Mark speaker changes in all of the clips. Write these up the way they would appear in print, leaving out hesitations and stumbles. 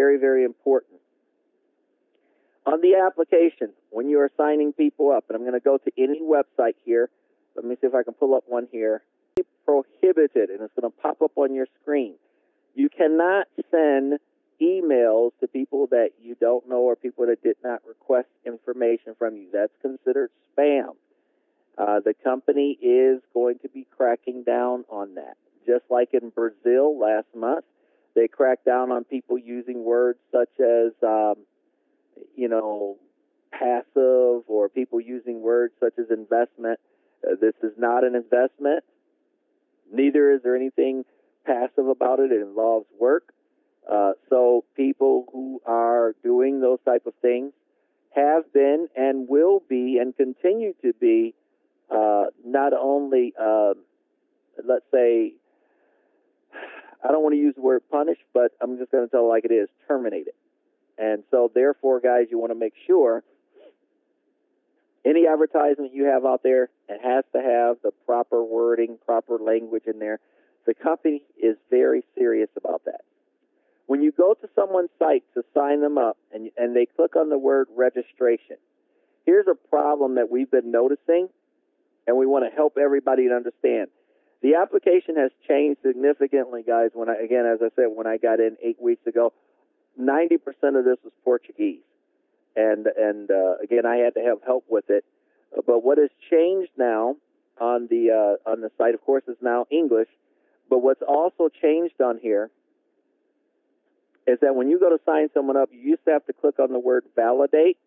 Speaker 1: Very, very important. On the application, when you are signing people up, and I'm going to go to any website here. Let me see if I can pull up one here. Prohibited, and it's going to pop up on your screen. You cannot send emails to people that you don't know or people that did not request information from you. That's considered spam. The company is going to be cracking down on that. Just like in Brazil last month, they cracked down on people using words such as, passive, or people using words such as investment. This is not an investment. Neither is there anything passive about it. It involves work. So people who are doing those type of things have been and will be and continue to be not only, let's say, I don't want to use the word punish, but I'm just going to tell it like it is, terminated. And so therefore, guys, you want to make sure any advertisement you have out there, it has to have the proper wording, proper language in there. The company is very serious about that. When you go to someone's site to sign them up and they click on the word registration, here's a problem that we've been noticing, and we want to help everybody to understand. The application has changed significantly, guys. When as I said, when I got in 8 weeks ago, 90% of this was Portuguese. And again, I had to have help with it. But what has changed now on the site, of course, is now English. But what's also changed on here is that when you go to sign someone up, you used to have to click on the word validate.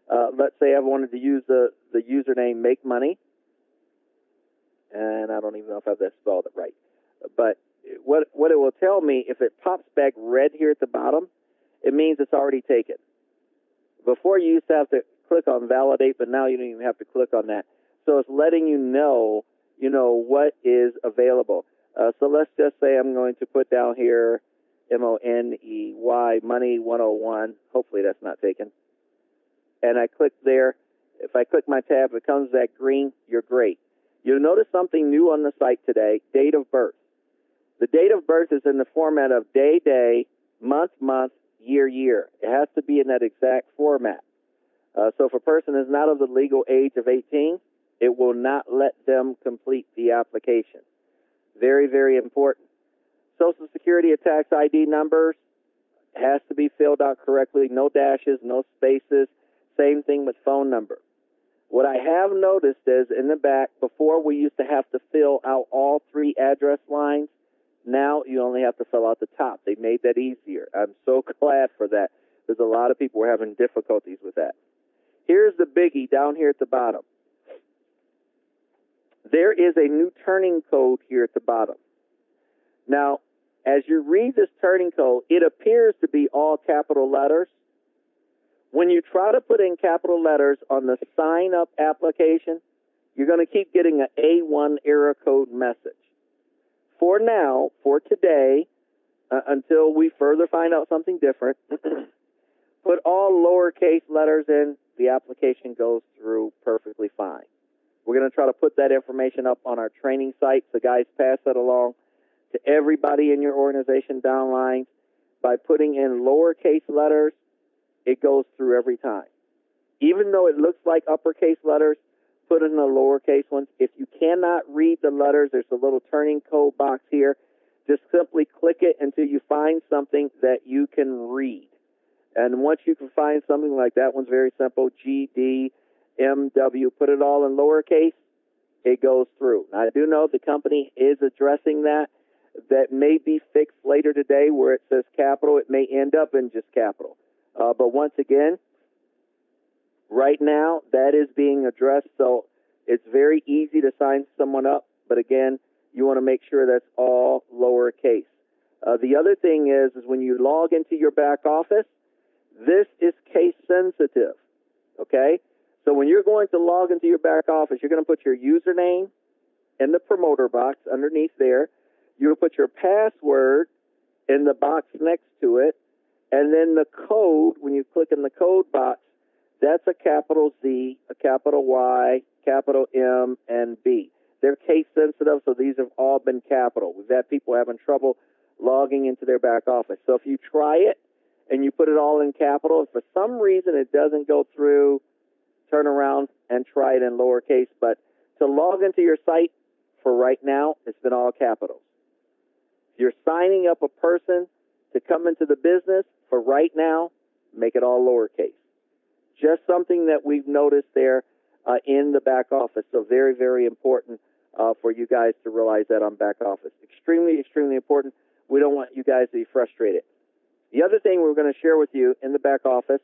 Speaker 1: Let's say I wanted to use the username Make Money. And I don't even know if I've spelled it right. But what it will tell me, if it pops back red here at the bottom, it means it's already taken. Before, you used to have to click on validate, but now you don't even have to click on that. So it's letting you know what is available. So let's just say I'm going to put down here MONEY, Money 101. Hopefully that's not taken. And I click there. If I click my tab, it comes back green. You're great. You'll notice something new on the site today, date of birth. The date of birth is in the format of day, month, year. It has to be in that exact format. So if a person is not of the legal age of 18, it will not let them complete the application. Very, very important. Social Security or tax ID numbers has to be filled out correctly. No dashes, no spaces. Same thing with phone number. What I have noticed is in the back, before we used to have to fill out all 3 address lines. Now you only have to fill out the top. They made that easier. I'm so glad for that, because a lot of people were having difficulties with that. Here's the biggie down here at the bottom. There is a new turning code here at the bottom. Now, as you read this turning code, it appears to be all capital letters. When you try to put in capital letters on the sign-up application, you're going to keep getting an A1 error code message. For now, for today, until we further find out something different, put all lowercase letters in. The application goes through perfectly fine. We're going to try to put that information up on our training site, so guys, pass that along to everybody in your organization downline. By putting in lowercase letters, it goes through every time. Even though it looks like uppercase letters, put in the lowercase ones. If you cannot read the letters, there's a little turning code box here. Just simply click it until you find something that you can read. And once you can find something like that one's very simple, GD, MW, put it all in lowercase, it goes through. Now, I do know the company is addressing that. That may be fixed later today where it says capital. It may end up in just capital. But once again, right now, that is being addressed, so it's very easy to sign someone up. But again, you want to make sure that's all lowercase. The other thing is when you log into your back office, this is case sensitive, okay? So when you're going to log into your back office, you're going to put your username in the promoter box underneath there. You'll put your password in the box next to it, and then the code, when you click in the code box, that's a capital Z, a capital Y, capital M, and B. They're case sensitive, so these have all been capital. We've had people having trouble logging into their back office. So if you try it and and you put it all in capital. If for some reason it doesn't go through, turn around and try it in lowercase. But to log into your site, for right now, it's been all capitals. If you're signing up a person to come into the business, for right now, make it all lowercase. Just something that we've noticed there in the back office. So very, very important for you guys to realize that on back office. Extremely, extremely important. We don't want you guys to be frustrated. The other thing we're going to share with you in the back office,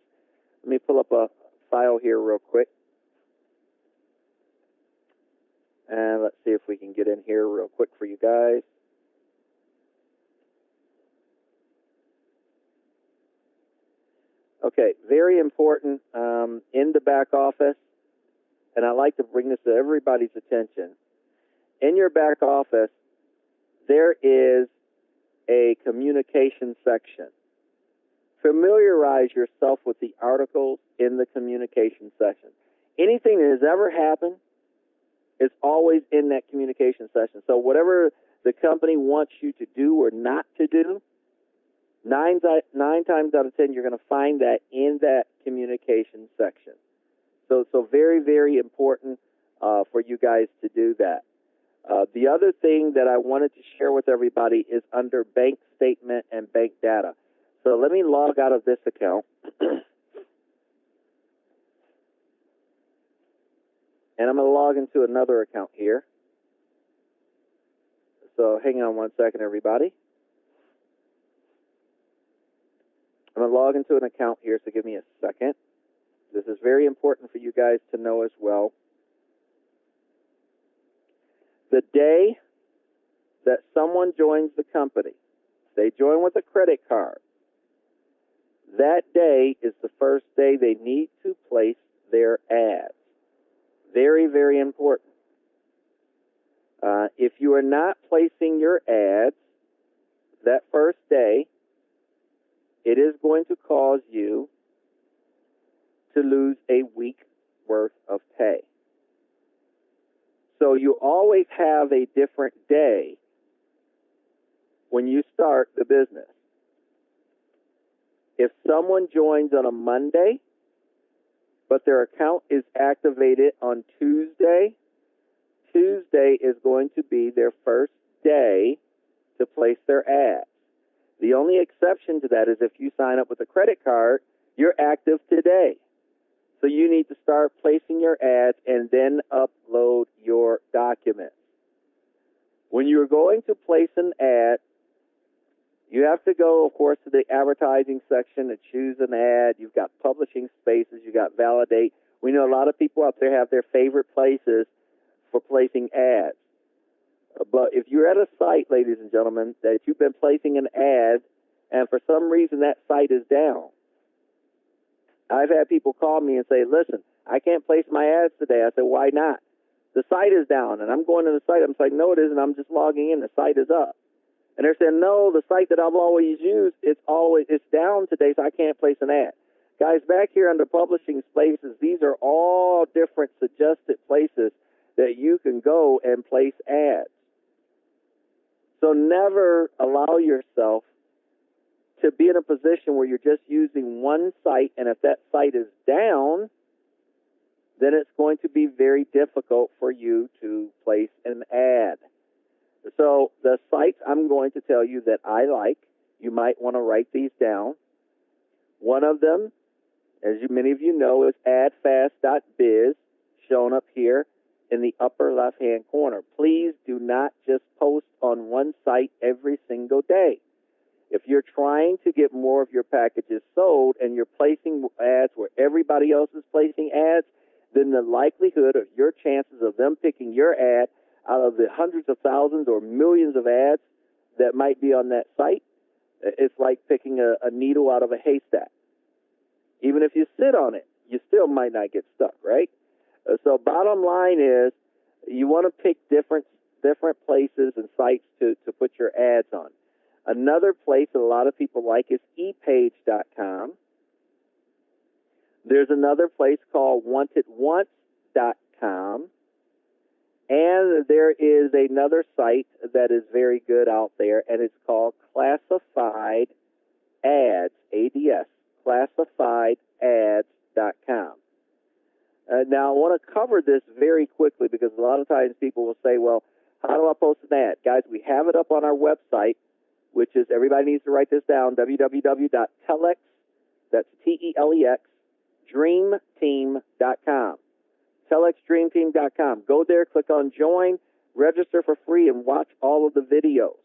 Speaker 1: let me pull up a file here real quick. And let's see if we can get in here real quick for you guys. Okay, very important in the back office, and I like to bring this to everybody's attention. In your back office, there is a communication section. Familiarize yourself with the articles in the communication section. Anything that has ever happened is always in that communication section. So whatever the company wants you to do or not to do, nine times out of 10, you're going to find that in that communication section. So very, very important for you guys to do that. The other thing that I wanted to share with everybody is under bank statement and bank data. So let me log out of this account. And I'm going to log into another account here. So hang on one second, everybody. I'm going to log into an account here, so give me a second. This is very important for you guys to know as well. The day that someone joins the company, they join with a credit card, that day is the first day they need to place their ads. Very, very important. If you are not placing your ads that first day, it is going to cause you to lose a week's worth of pay. So you always have a different day when you start the business. If someone joins on a Monday, but their account is activated on Tuesday, Tuesday is going to be their first day to place their ads. The only exception to that is if you sign up with a credit card, you're active today. So you need to start placing your ads and then upload your documents. When you're going to place an ad, you have to go, of course, to the advertising section and choose an ad. You've got publishing spaces. You've got validate. We know a lot of people out there have their favorite places for placing ads. But if you're at a site, ladies and gentlemen, that you've been placing an ad and for some reason that site is down, I've had people call me and say, listen, I can't place my ads today. I said, why not? The site is down. And I'm going to the site. I'm like, no, it isn't. I'm just logging in. The site is up. And they're saying, no, the site that I've always used, it's down today, so I can't place an ad. Guys, back here under publishing spaces, these are all different suggested places that you can go and place ads. So never allow yourself to be in a position where you're just using one site, and if that site is down, then it's going to be very difficult for you to place an ad. So the sites I'm going to tell you that I like, you might want to write these down. One of them, as many of you know, is adfast.biz, shown up here in the upper left-hand corner. Please do not just post on one site every single day. If you're trying to get more of your packages sold and you're placing ads where everybody else is placing ads, then the likelihood of your chances of them picking your ad out of the hundreds of thousands or millions of ads that might be on that site, it's like picking a needle out of a haystack. Even if you sit on it, you still might not get stuck, right? So bottom line is you want to pick different places and sites to put your ads on. Another place that a lot of people like is epage.com. There's another place called wantedonce.com. And there is another site that is very good out there, and it's called Classified Ads, ADS, classifiedads.com. Now, I want to cover this very quickly because a lot of times people will say, well, how do I post an ad? Guys, we have it up on our website, which is, everybody needs to write this down, www.telex, that's Telex, dreamteam.com. TelexDreamTeam.com. Go there, click on join, register for free, and watch all of the videos.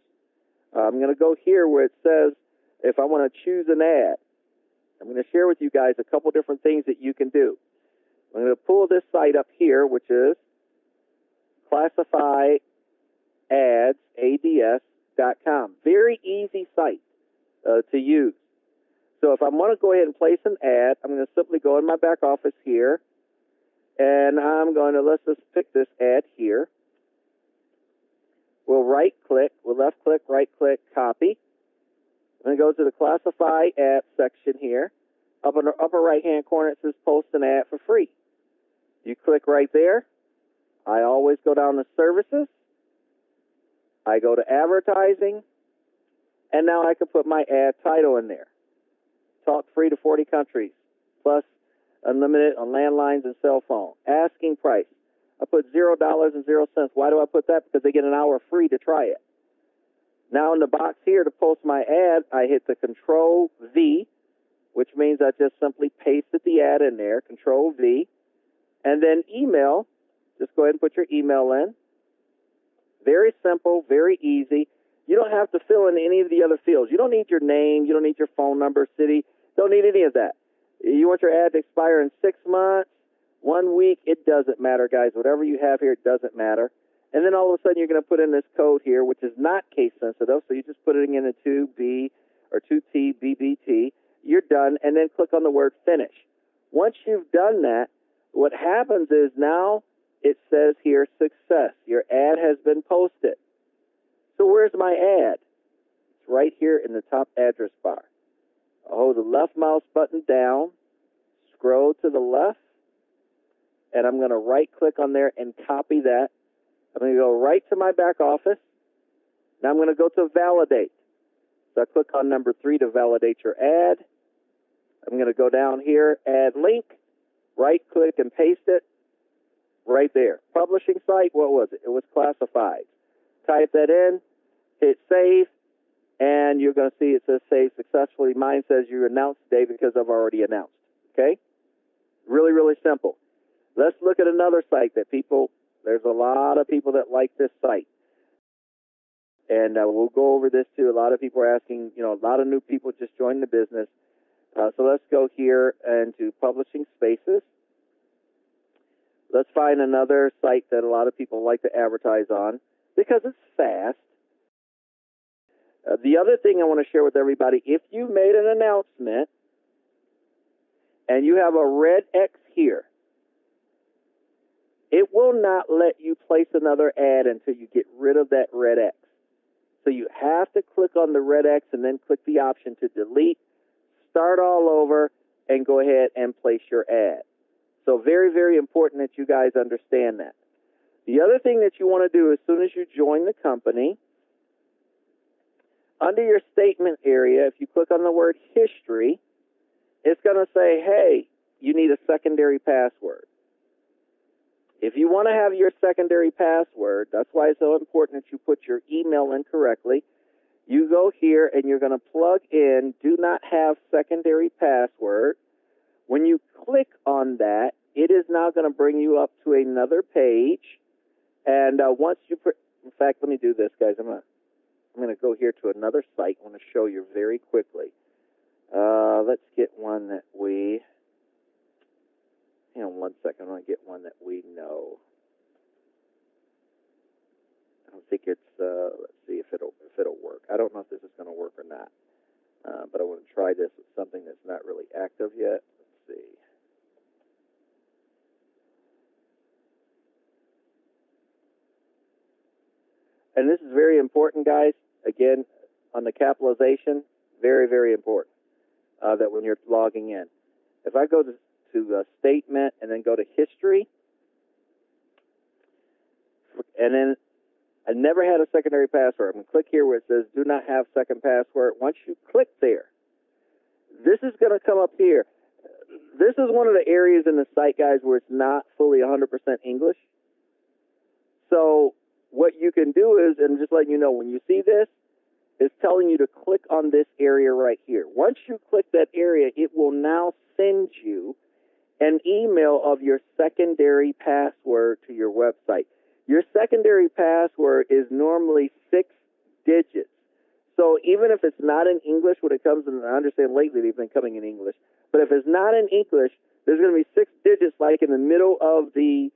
Speaker 1: I'm going to go here where it says if I want to choose an ad. I'm going to share with you guys a couple different things that you can do. I'm going to pull this site up here, which is classifiedads.com. Very easy site to use. So if I want to go ahead and place an ad, I'm going to simply go in my back office here, and I'm going to, let's just pick this ad here. We'll right-click, we'll left-click, right-click, copy. I'm going to go to the Classify Ad section here. Up in the upper right-hand corner, it says Post an Ad for Free. You click right there. I always go down to Services. I go to Advertising. And now I can put my ad title in there. Talk free to 40 countries, plus unlimited on landlines and cell phone. Asking price. I put $0.00. Why do I put that? Because they get an hour free to try it. Now in the box here to post my ad, I hit the Control V, which means I just simply pasted the ad in there, Control V. And then email, just go ahead and put your email in. Very simple, very easy. You don't have to fill in any of the other fields. You don't need your name. You don't need your phone number, city. Don't need any of that. You want your ad to expire in 6 months, 1 week, it doesn't matter, guys. Whatever you have here, it doesn't matter. And then all of a sudden, you're going to put in this code here, which is not case sensitive. So you just put it in a 2B or 2T BBT. You're done, and then click on the word finish. Once you've done that, what happens is now it says here success. Your ad has been posted. So where's my ad? It's right here in the top address bar. I'll hold the left mouse button down, scroll to the left, and I'm going to right-click on there and copy that. I'm going to go right to my back office. Now I'm going to go to Validate. So I click on number 3 to validate your ad. I'm going to go down here, Add Link, right-click and paste it right there. Publishing site, what was it? It was Classified. Type that in, hit Save, and you're going to see it says Save successfully. Mine says you announced today because I've already announced. Okay? Really, really simple. Let's look at another site that there's a lot of people that like this site. And we'll go over this too. A lot of people are asking, a lot of new people just joined the business. So let's go here into Publishing Spaces. Let's find another site that a lot of people like to advertise on because it's fast. The other thing I want to share with everybody, if you made an announcement and you have a red X here, it will not let you place another ad until you get rid of that red X. So you have to click on the red X and then click the option to delete, start all over, and go ahead and place your ad. So very, very important that you guys understand that. The other thing that you want to do as soon as you join the company, under your statement area, if you click on the word history, it's going to say, hey, you need a secondary password. If you want to have your secondary password, that's why it's so important that you put your email in correctly. You go here and you're going to plug in do not have secondary password. When you click on that, it is now going to bring you up to another page. And once you in fact, let me do this, guys. I'm going to go here to another site. I want to show you very quickly. Let's get one that we... Hang on 1 second. I want to get one that we know. I don't think it's, let's see if it'll work. I don't know if this is going to work or not. But I want to try this with something that's not really active yet. Let's see. And this is very important, guys. Again, on the capitalization, very, very important that when you're logging in. If I go to statement and then go to history, and then I never had a secondary password. I'm going to click here where it says do not have second password. Once you click there, this is going to come up here. This is one of the areas in the site, guys, where it's not fully 100% English. So what you can do is, and just letting you know, when you see this, it's telling you to click on this area right here. Once you click that area, it will now send you an email of your secondary password to your website. Your secondary password is normally 6 digits. So even if it's not in English when it comes in, I understand lately they've been coming in English, but if it's not in English, there's going to be 6 digits like in the middle of the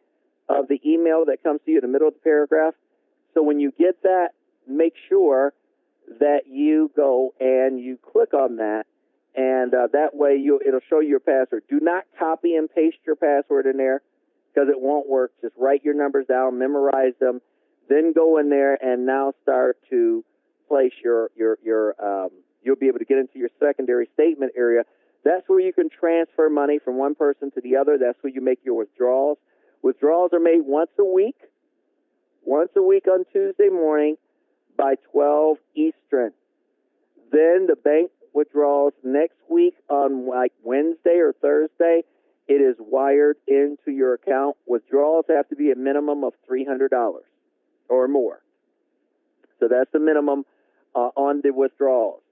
Speaker 1: email that comes to you, in the middle of the paragraph. So when you get that, make sure that you go and you click on that, and that way it'll show you your password. Do not copy and paste your password in there because it won't work. Just write your numbers down, memorize them, then go in there and now start to place your you'll be able to get into your secondary statement area. That's where you can transfer money from one person to the other. That's where you make your withdrawals. Withdrawals are made once a week on Tuesday morning by 12 Eastern. Then the bank withdrawals next week on like Wednesday or Thursday. It is wired into your account. Withdrawals have to be a minimum of $300 or more. So that's the minimum on the withdrawals.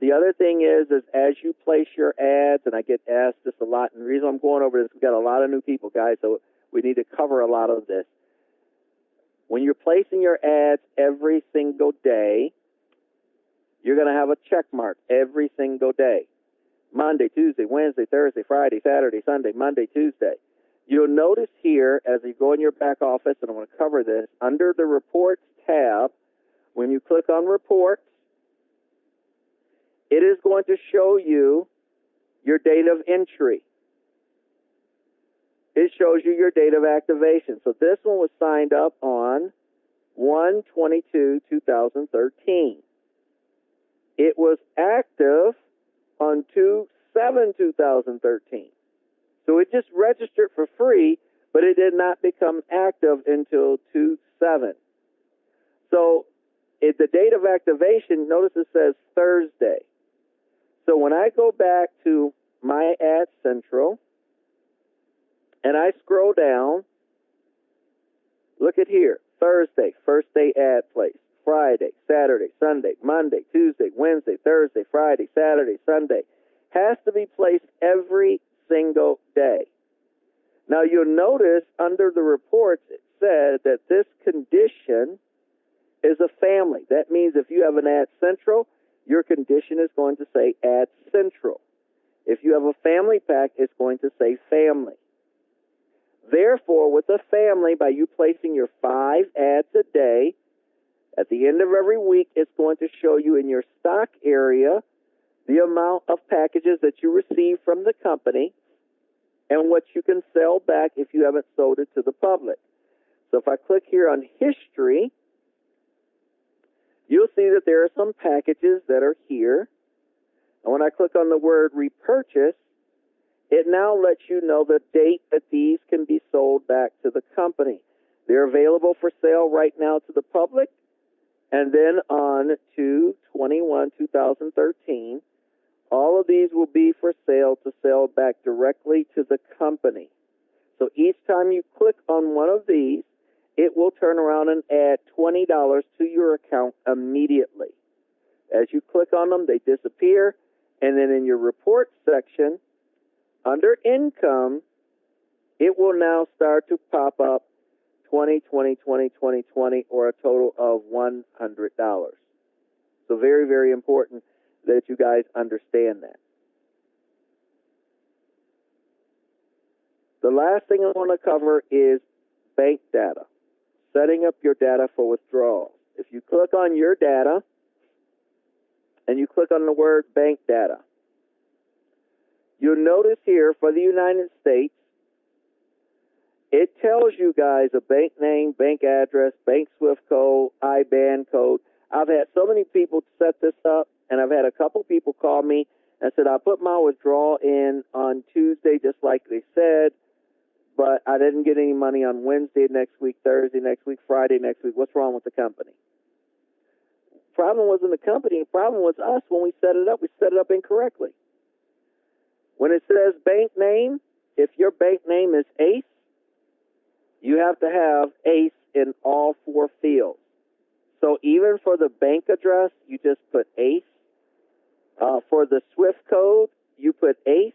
Speaker 1: The other thing is as you place your ads, and I get asked this a lot, and the reason I'm going over this, we've got a lot of new people, guys, so we need to cover a lot of this. When you're placing your ads every single day, you're going to have a check mark every single day. Monday, Tuesday, Wednesday, Thursday, Friday, Saturday, Sunday, Monday, Tuesday. You'll notice here as you go in your back office, and I'm going to cover this, under the Reports tab, when you click on Reports, it is going to show you your date of entry. It shows you your date of activation. So this one was signed up on 1/22/2013. It was active on 2/7/2013. So it just registered for free, but it did not become active until 2/7. So the date of activation, notice it says Thursday. So when I go back to my Ad Central and I scroll down, look at here, Thursday, first day ad place, Friday, Saturday, Sunday, Monday, Tuesday, Wednesday, Thursday, Friday, Saturday, Sunday, has to be placed every single day. Now you'll notice under the reports it said that this condition is a family. That means if you have an Ad Central, your condition is going to say Ad Central. If you have a family pack, it's going to say family. Therefore, with a family, by you placing your 5 ads a day, at the end of every week, it's going to show you in your stock area the amount of packages that you receive from the company and what you can sell back if you haven't sold it to the public. So if I click here on History, you'll see that there are some packages that are here. And when I click on the word repurchase, it now lets you know the date that these can be sold back to the company. They're available for sale right now to the public. And then on 2/21/2013, all of these will be for sale to sell back directly to the company. So each time you click on one of these, it will turn around and add $20 to your account immediately. As you click on them, they disappear. And then in your report section, under income, it will now start to pop up 2020, 2020, 20, or a total of $100. So very, very important that you guys understand that. The last thing I want to cover is bank data. Setting up your data for withdrawals. If you click on your data and you click on the word bank data, you'll notice here for the United States, it tells you guys a bank name, bank address, bank SWIFT code, IBAN code. I've had so many people set this up, and I've had a couple people call me and said, I put my withdrawal in on Tuesday just like they said, but I didn't get any money on Wednesday next week, Thursday next week, Friday next week. What's wrong with the company? Problem wasn't the company. The problem was us when we set it up. We set it up incorrectly. When it says bank name, if your bank name is ACE, you have to have ACE in all 4 fields. So even for the bank address, you just put ACE. For the SWIFT code, you put ACE.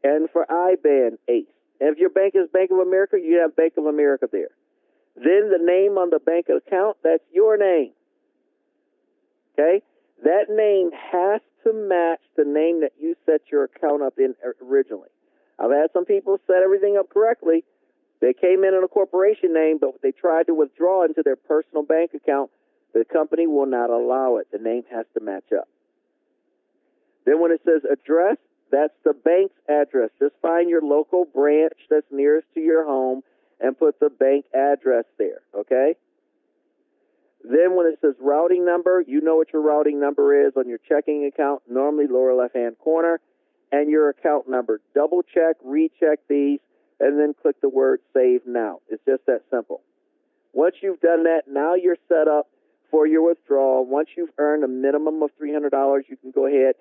Speaker 1: And for IBAN, ACE. And if your bank is Bank of America, you have Bank of America there. Then the name on the bank account, that's your name. Okay? That name has to match the name that you set your account up in originally. I've had some people set everything up correctly. They came in a corporation name, but they tried to withdraw into their personal bank account. The company will not allow it. The name has to match up. Then when it says address, that's the bank's address. Just find your local branch that's nearest to your home and put the bank address there, okay? Then when it says routing number, you know what your routing number is on your checking account, normally lower left-hand corner, and your account number. Double check, recheck these, and then click the word Save Now. It's just that simple. Once you've done that, now you're set up for your withdrawal. Once you've earned a minimum of $300, you can go ahead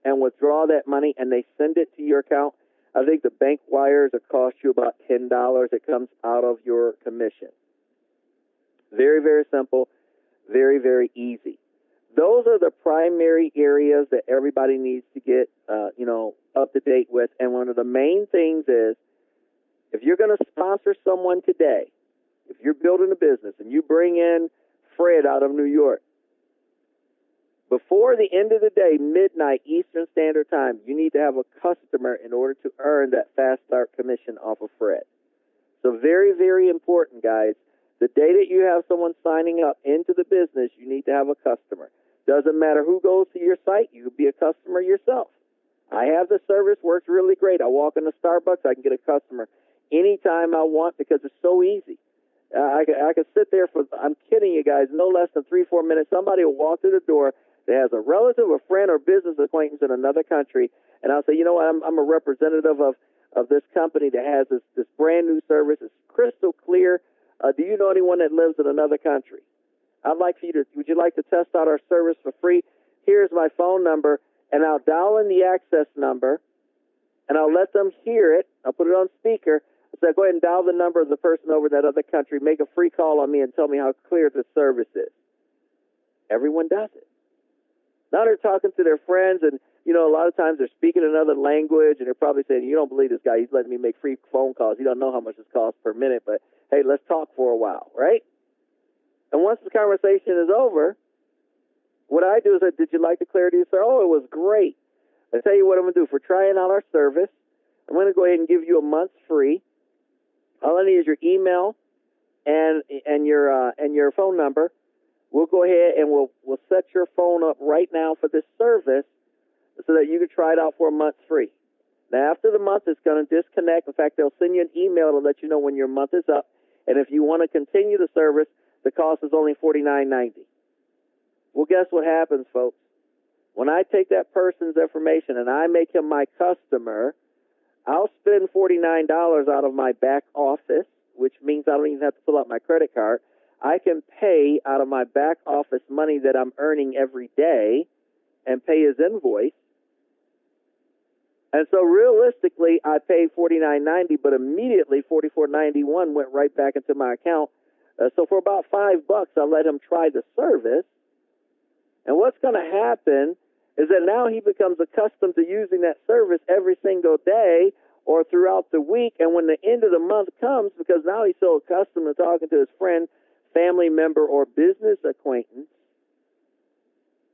Speaker 1: and withdraw that money, and they send it to your account. I think the bank wires will cost you about $10. It comes out of your commission. Very, very simple. Very, very easy. Those are the primary areas that everybody needs to get, up to date with. And one of the main things is, if you're going to sponsor someone today, if you're building a business and you bring in Fred out of New York, before the end of the day, midnight Eastern Standard Time, you need to have a customer in order to earn that fast start commission off of Fred. So very, very important, guys. The day that you have someone signing up into the business, you need to have a customer. Doesn't matter who goes to your site, you can be a customer yourself. I have the service, works really great. I walk into Starbucks, I can get a customer anytime I want because it's so easy. I can sit there for, I'm kidding you guys, no less than 3-4 minutes. Somebody will walk through the door that has a relative, a friend, or business acquaintance in another country, and I'll say, you know what, I'm a representative of this company that has this brand new service. It's crystal clear. Do you know anyone that lives in another country? I'd like for you to, would you like to test out our service for free? Here's my phone number, and I'll dial in the access number, and I'll let them hear it. I'll put it on speaker. I'll say, go ahead and dial the number of the person over in that other country, make a free call on me, and tell me how clear the service is. Everyone does it. Now they're talking to their friends, and, a lot of times they're speaking another language, and they're probably saying, you don't believe this guy. He's letting me make free phone calls. You don't know how much this costs per minute, but, hey, let's talk for a while, right? And once the conversation is over, what I do is, did you like the clarity of service? Oh, it was great. I tell you what I'm going to do. For trying out our service, I'm going to go ahead and give you a month free. All I need is your email and your phone number. We'll go ahead and we'll set your phone up right now for this service so that you can try it out for a month free. Now, after the month, it's going to disconnect. In fact, they'll send you an email to let you know when your month is up. And if you want to continue the service, the cost is only $49.90. Well, guess what happens, folks? When I take that person's information and I make him my customer, I'll spend $49 out of my back office, which means I don't even have to pull out my credit card. I can pay out of my back office money that I'm earning every day and pay his invoice. And so realistically, I paid $49.90, but immediately $44.91 went right back into my account. So for about $5, I let him try the service. And what's going to happen is that now he becomes accustomed to using that service every single day or throughout the week. And when the end of the month comes, because now he's so accustomed to talking to his friend, family member, or business acquaintance,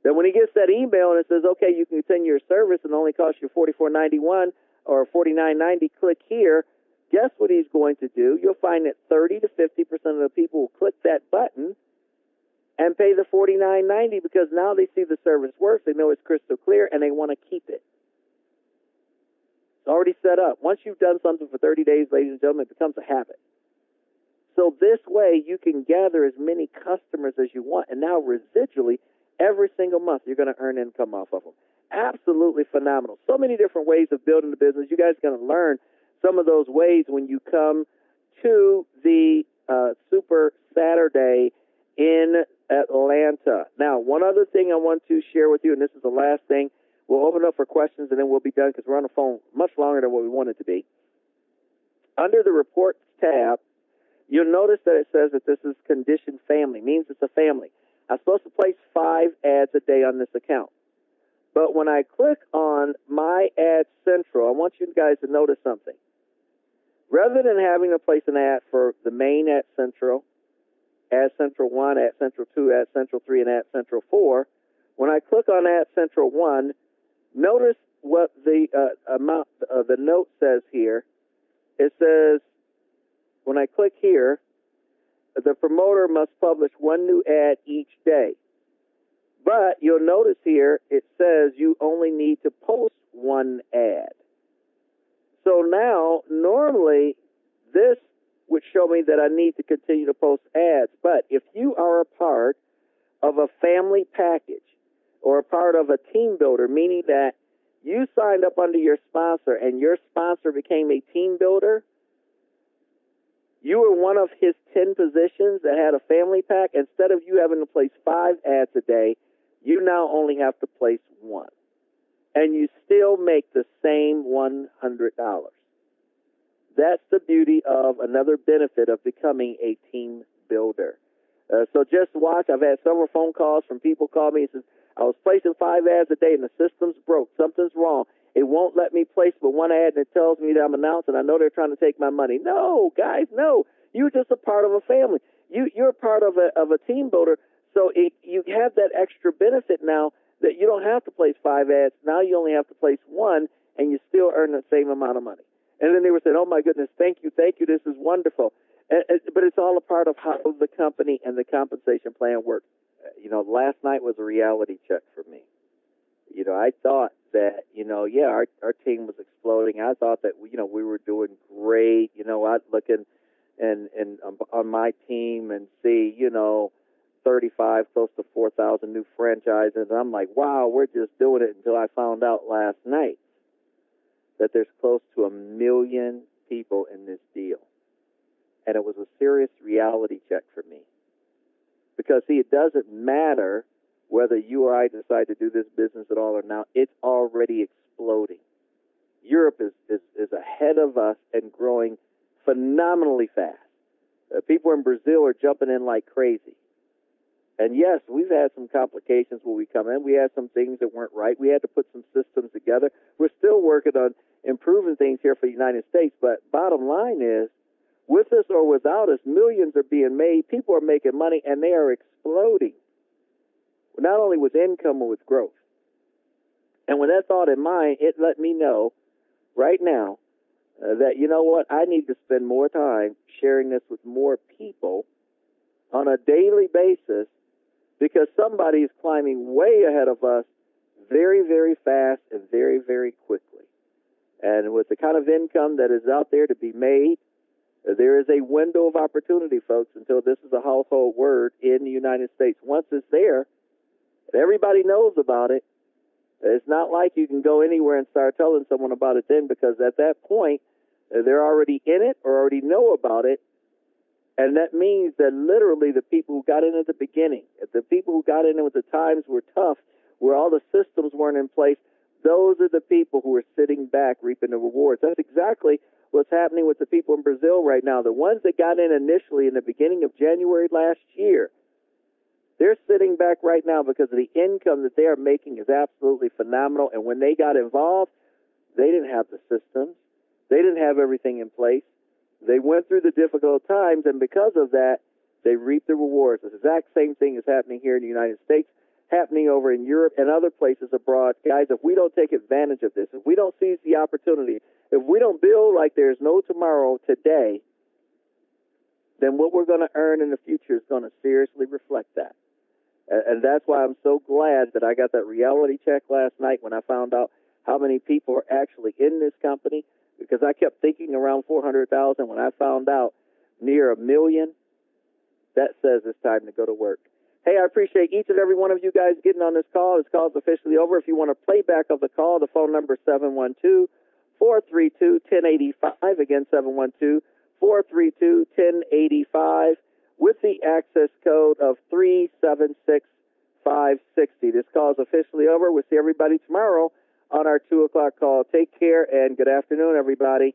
Speaker 1: that when he gets that email and it says, okay, you can continue your service and only cost you $44.91 or $49.90, click here, guess what he's going to do? You'll find that 30 to 50% of the people will click that button and pay the $49.90 because now they see the service works, they know it's crystal clear, and they want to keep it. It's already set up. Once you've done something for 30 days, ladies and gentlemen, it becomes a habit. So this way, you can gather as many customers as you want, and now residually, every single month, you're going to earn income off of them. Absolutely phenomenal. So many different ways of building the business. You guys are going to learn some of those ways when you come to the Super Saturday in Atlanta. Now, one other thing I want to share with you, and this is the last thing, We'll open up for questions, and then we'll be done because we're on the phone much longer than what we want it to be. Under the Reports tab, you'll notice that it says that this is conditioned family, means it's a family. I'm supposed to place 5 ads a day on this account. But when I click on My Ad Central, I want you guys to notice something. Rather than having to place an ad for the main Ad Central 1, Ad Central 2, Ad Central 3, and Ad Central 4, when I click on Ad Central 1, notice what the amount the note says here. It says, when I click here, the promoter must publish 1 new ad each day. But you'll notice here it says you only need to post 1 ad. So now, normally, this would show me that I need to continue to post ads. But if you are a part of a family package or a part of a team builder, meaning that you signed up under your sponsor and your sponsor became a team builder, you were one of his 10 positions that had a family pack. Instead of you having to place 5 ads a day, you now only have to place 1. And you still make the same $100. That's the beauty of another benefit of becoming a team builder. So just watch. I've had several phone calls from people call me and says, I was placing 5 ads a day and the system's broke. Something's wrong. It won't let me place but 1 ad and it tells me that I'm announced and I know they're trying to take my money. No, guys, no. You're just a part of a family. You're a part of a team builder. So you have that extra benefit now that you don't have to place 5 ads. Now you only have to place 1 and you still earn the same amount of money. And then they were saying, oh, my goodness, thank you, this is wonderful. But it's all a part of how the company and the compensation plan works. Last night was a reality check for me. I thought that, our team was exploding. I thought that, we were doing great. I'd look and on my team and see, 35, close to 4,000 new franchises. And I'm like, wow, we're just doing it, until I found out last night that there's close to 1 million people in this deal. And it was a serious reality check for me. Because, see, it doesn't matter whether you or I decide to do this business at all or not. It's already exploding. Europe is ahead of us and growing phenomenally fast. People in Brazil are jumping in like crazy. And yes, we've had some complications when we come in. We had some things that weren't right. We had to put some systems together. We're still working on improving things here for the United States. But bottom line is, with us or without us, millions are being made. People are making money, and they are exploding. Not only with income, but with growth. And with that thought in mind, it let me know right now that, you know what, I need to spend more time sharing this with more people on a daily basis, because somebody is climbing way ahead of us very, very fast and very, very quickly. And with the kind of income that is out there to be made, there is a window of opportunity, folks, until this is a household word in the United States. Once it's there, and everybody knows about it, it's not like you can go anywhere and start telling someone about it then, because at that point, they're already in it or already know about it. And that means that literally the people who got in at the beginning, the people who got in when the times were tough, where all the systems weren't in place, those are the people who are sitting back reaping the rewards. That's exactly what's happening with the people in Brazil right now. The ones that got in initially in the beginning of January last year, they're sitting back right now because of the income that they are making is absolutely phenomenal. And when they got involved, they didn't have the systems. They didn't have everything in place. They went through the difficult times, and because of that, they reaped the rewards. The exact same thing is happening here in the United States, happening over in Europe and other places abroad. Guys, if we don't take advantage of this, if we don't seize the opportunity, if we don't build like there's no tomorrow today, then what we're going to earn in the future is going to seriously reflect that. And that's why I'm so glad that I got that reality check last night when I found out how many people are actually in this company, because I kept thinking around 400,000. When I found out near 1 million, that says it's time to go to work. Hey, I appreciate each and every one of you guys getting on this call. This call is officially over. If you want a playback of the call, the phone number is 712-432-1085. Again, 712-432-1085 with the access code of 376560. This call is officially over. We'll see everybody tomorrow on our 2 o'clock call. Take care and good afternoon, everybody.